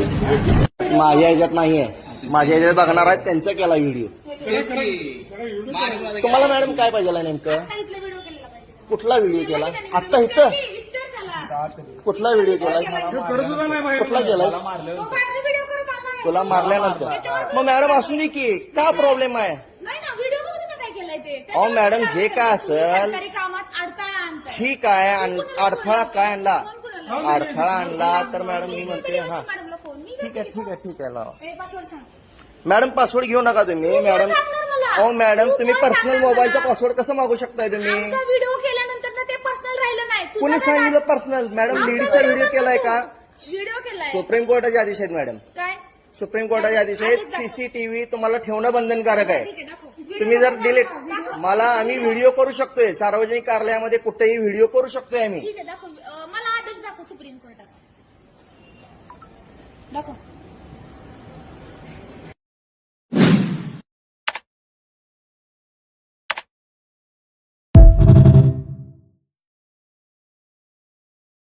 माझ्या ह्याच्यात नाहीये, माझ्या ह्याच्यात बघणार आहेत त्यांचा केला व्हिडिओ. तुम्हाला मॅडम काय पाहिजे नेमकं? कुठला व्हिडिओ केला? आता इथं कुठला व्हिडिओ केला? कुठला केलाय? तुला मारल्यानंतर मग मॅडम असून दे की, का प्रॉब्लेम आहे? अहो मॅडम जे काय असेल ठीक आहे. अडथळा काय आणला? अडथळा आणला तर मॅडम मी म्हणते हा ठीक आहे लावा. मॅडम पासवर्ड घेऊ नका तुम्ही. मॅडम अहो मॅडम तुम्ही पर्सनल मोबाईलचा पासवर्ड कसं मागू शकताय तुम्ही? व्हिडिओ केल्यानंतर ते पर्सनल राहिलं नाही. कोणी सांगितलं पर्सनल? मॅडम लेडीजचा व्हिडिओ केलाय का? व्हिडिओ केलाय. सुप्रीम कोर्टाचे आदेश आहेत मॅडम. काय सुप्रीम कोर्टाचे आदेश आहेत. सीसीटीव्ही तुम्हाला ठेवणं बंधनकारक आहे. तुम्ही जर डिलीट मला आम्ही व्हिडिओ करू शकतोय सार्वजनिक कार्यालयामध्ये कुठेही व्हिडिओ करू शकतोय आम्ही. ठीक आहे दाखव. मला आदेश दाखव सुप्रीम कोर्टाचा दाखव.